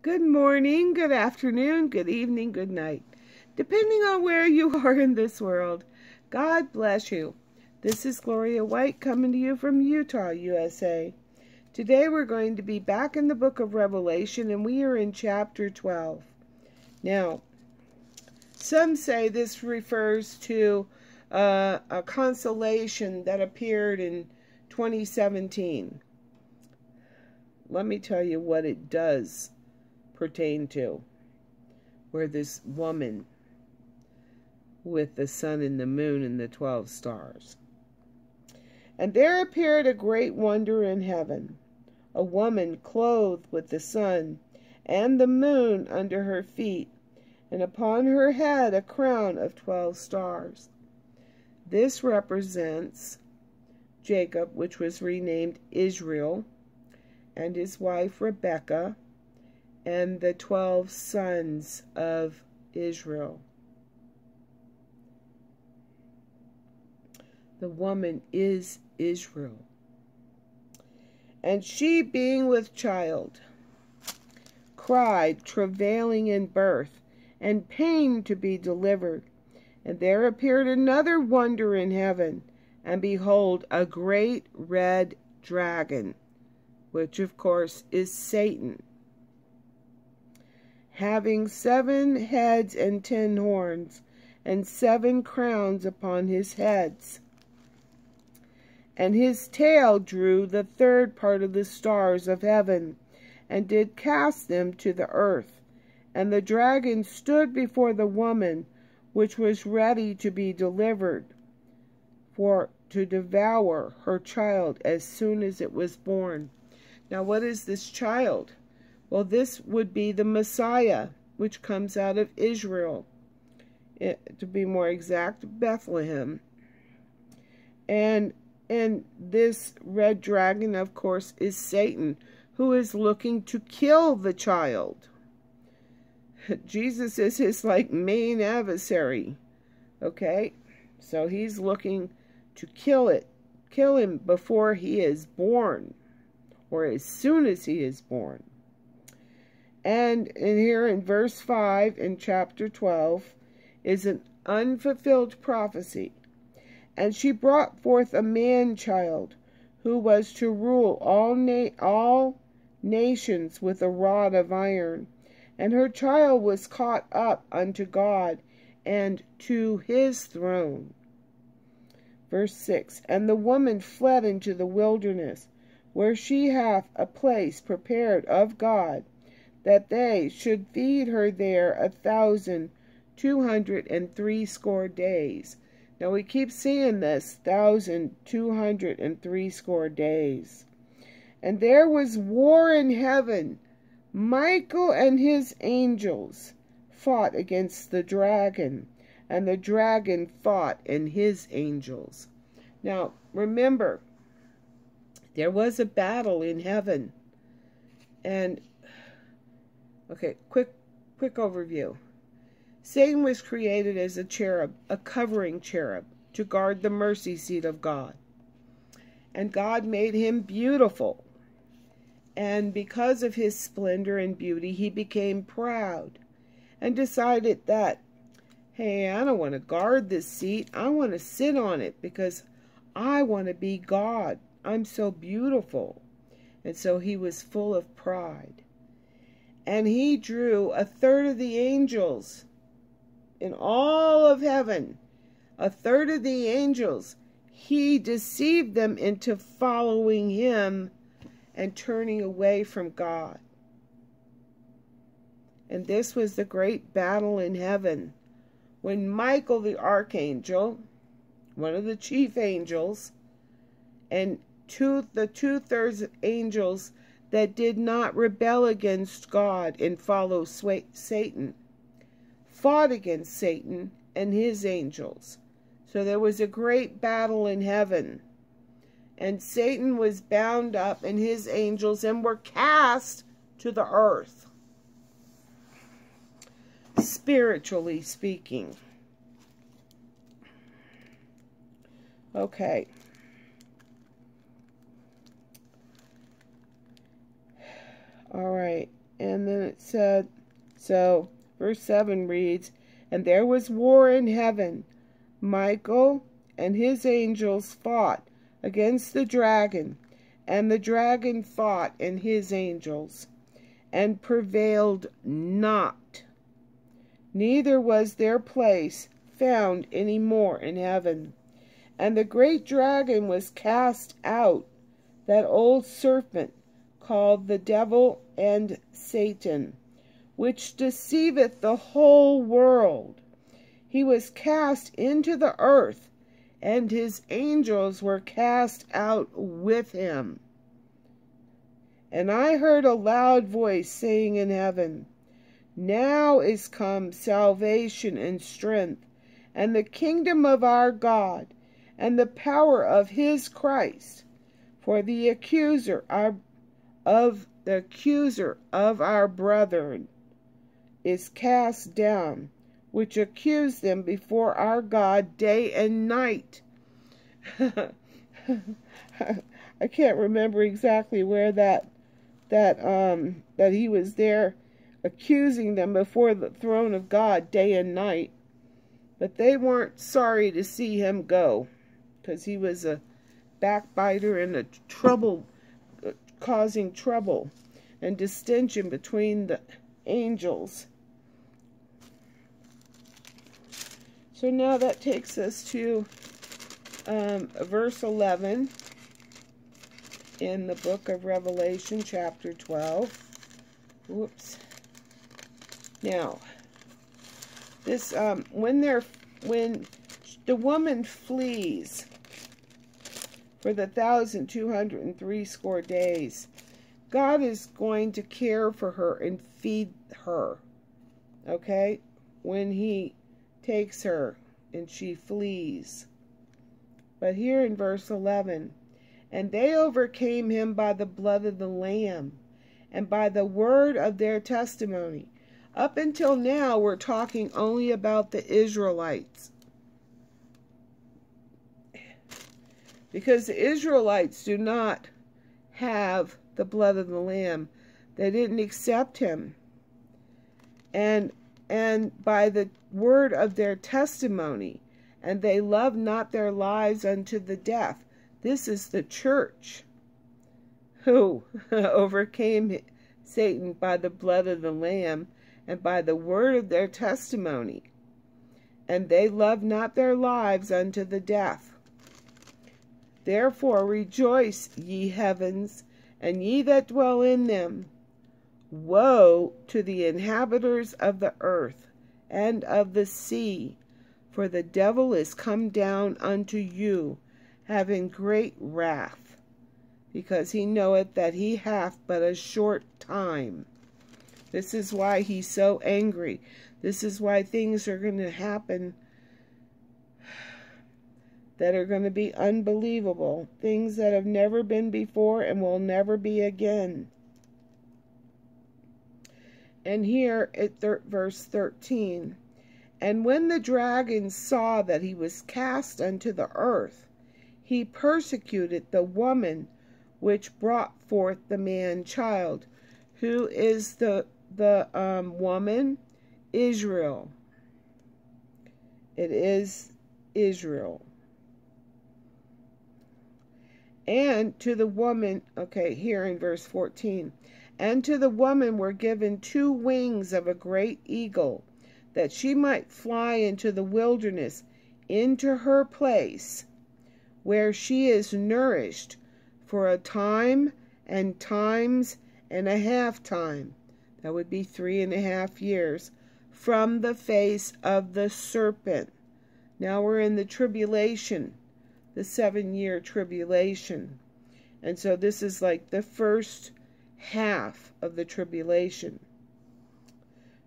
Good morning, good afternoon, good evening, good night. Depending on where you are in this world, God bless you. This is Gloria White coming to you from Utah, USA. Today we're going to be back in the book of Revelation, and we are in chapter 12. Now, some say this refers to a constellation that appeared in 2017. Let me tell you what it does pertain to, where this woman with the sun and the moon and the 12 stars. And there appeared a great wonder in heaven, a woman clothed with the sun and the moon under her feet, and upon her head a crown of 12 stars. This represents Jacob, which was renamed Israel, and his wife Rebekah, and the 12 sons of Israel. The woman is Israel. And she, being with child, cried, travailing in birth, and pain to be delivered. And there appeared another wonder in heaven, and behold, a great red dragon, which of course is Satan, having 7 heads and 10 horns, and 7 crowns upon his heads. And his tail drew the 3rd part of the stars of heaven, and did cast them to the earth. And the dragon stood before the woman, which was ready to be delivered, for to devour her child as soon as it was born. Now, what is this child? Well, this would be the Messiah, which comes out of Israel, to be more exact, Bethlehem. And this red dragon, of course, is Satan, who is looking to kill the child. Jesus is his, main adversary, okay? So he's looking to kill him before he is born, or as soon as he is born. And here in verse 5 in chapter 12 is an unfulfilled prophecy. And she brought forth a man-child, who was to rule all nations with a rod of iron. And her child was caught up unto God and to his throne. Verse 6, And the woman fled into the wilderness, where she hath a place prepared of God, that they should feed her there 1,260 days. Now we keep seeing this, 1,260 days. And there was war in heaven. Michael and his angels fought against the dragon, and the dragon fought and his angels. Now remember, there was a battle in heaven. And okay, quick overview. Satan was created as a cherub, a covering cherub, to guard the mercy seat of God. And God made him beautiful. And because of his splendor and beauty, he became proud and decided that, hey, I don't want to guard this seat. I want to sit on it because I want to be God. I'm so beautiful. And so he was full of pride. And he drew 1/3 of the angels in all of heaven. 1/3 of the angels. He deceived them into following him and turning away from God. And this was the great battle in heaven, when Michael the archangel, one of the chief angels, and the 2/3 angels that did not rebel against God and follow Satan, fought against Satan and his angels. So there was a great battle in heaven. And Satan was bound up and his angels and were cast to the earth, spiritually speaking. Okay. All right. And then it said, so verse 7 reads, "And there was war in heaven. Michael and his angels fought against the dragon, and the dragon fought and his angels, and prevailed not. Neither was their place found any more in heaven. And the great dragon was cast out, that old serpent, called the devil and Satan, which deceiveth the whole world. He was cast into the earth, and his angels were cast out with him. And I heard a loud voice saying in heaven, Now is come salvation and strength, and the kingdom of our God, and the power of his Christ. For the accuser of our brethren is cast down, which accused them before our God day and night." I can't remember exactly where that he was there accusing them before the throne of God day and night. But they weren't sorry to see him go, because he was a backbiter and causing trouble and dissension between the angels. So now that takes us to verse 11 in the book of Revelation, chapter 12. Whoops. Now, this when the woman flees for the 1,260 days, God is going to care for her and feed her. Okay? When he takes her and she flees. But here in verse 11, "And they overcame him by the blood of the Lamb and by the word of their testimony." Up until now, we're talking only about the Israelites. Because the Israelites do not have the blood of the Lamb. They didn't accept him. And by the word of their testimony, and they loved not their lives unto the death. This is the church who overcame Satan by the blood of the Lamb and by the word of their testimony. And they loved not their lives unto the death. Therefore rejoice, ye heavens, and ye that dwell in them. Woe to the inhabitants of the earth and of the sea, for the devil is come down unto you, having great wrath, because he knoweth that he hath but a short time. This is why he's so angry. This is why things are going to happen that are going to be unbelievable. Things that have never been before and will never be again. And here at verse 13, "And when the dragon saw that he was cast unto the earth, he persecuted the woman which brought forth the man-child." Who is the woman? Israel. It is Israel. And to the woman, okay, here in verse 14, "And to the woman were given 2 wings of a great eagle, that she might fly into the wilderness, into her place, where she is nourished for a time and times and a half time." That would be 3.5 years, "from the face of the serpent." Now we're in the tribulation, the 7-year tribulation. And so this is like the first half of the tribulation.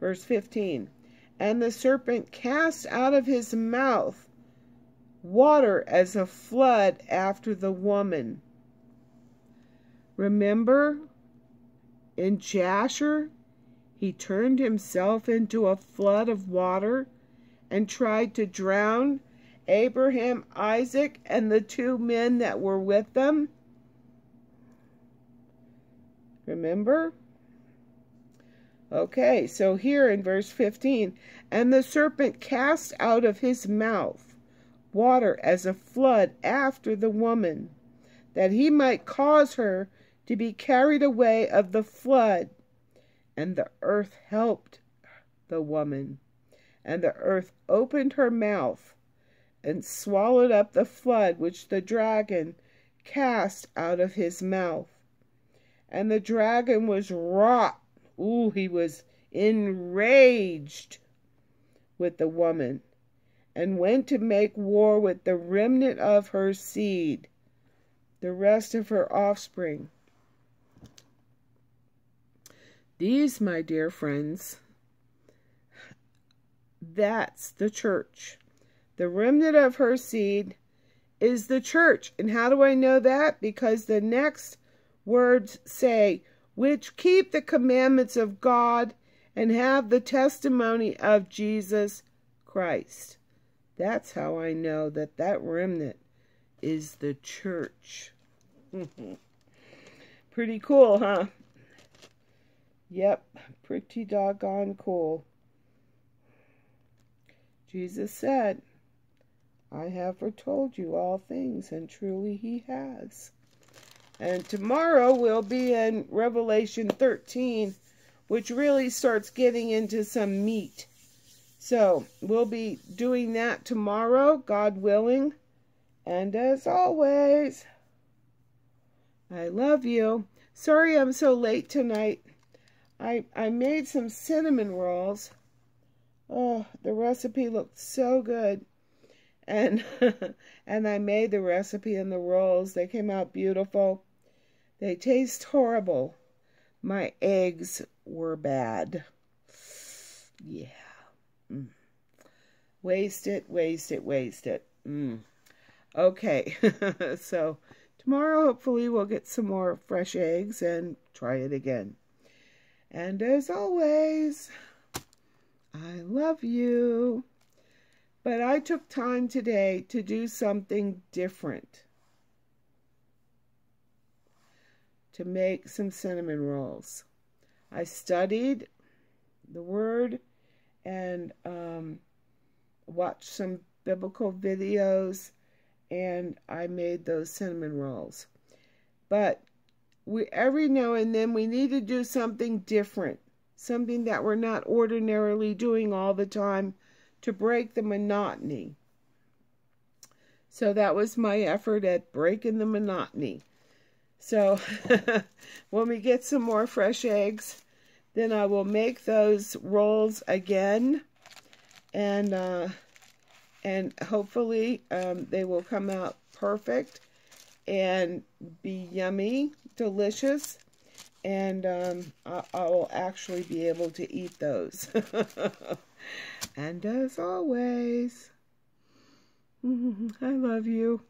Verse 15, "And the serpent cast out of his mouth water as a flood after the woman." Remember, in Jasher, he turned himself into a flood of water and tried to drown Abraham, Isaac, and the 2 men that were with them. Remember? Okay, so here in verse 15, and the serpent cast out of his mouth water as a flood after the woman, that he might cause her to be carried away of the flood. And the earth helped the woman, and the earth opened her mouth and swallowed up the flood which the dragon cast out of his mouth. And the dragon was wroth. He was enraged with the woman, and went to make war with the remnant of her seed, the rest of her offspring. These, my dear friends, that's the church. The remnant of her seed is the church. And how do I know that? Because the next words say, which keep the commandments of God and have the testimony of Jesus Christ. That's how I know that that remnant is the church. Pretty cool, huh? Yep, pretty doggone cool. Jesus said, I have foretold you all things, and truly he has. And tomorrow we'll be in Revelation 13, which really starts getting into some meat. So we'll be doing that tomorrow, God willing. And as always, I love you. Sorry I'm so late tonight. I made some cinnamon rolls. Oh, the recipe looked so good. And and I made the recipe and the rolls. They came out beautiful. They taste horrible. My eggs were bad. Yeah. Waste it, waste it, waste it. Okay. So tomorrow hopefully we'll get some more fresh eggs and try it again. And as always, I love you. But I took time today to do something different. To make some cinnamon rolls. I studied the Word and watched some biblical videos, and I made those cinnamon rolls. But every now and then we need to do something different, something that we're not ordinarily doing all the time to break the monotony. So that was my effort at breaking the monotony. So when we get some more fresh eggs, then I will make those rolls again, and hopefully they will come out perfect and be yummy, delicious, and I will actually be able to eat those. And as always, I love you.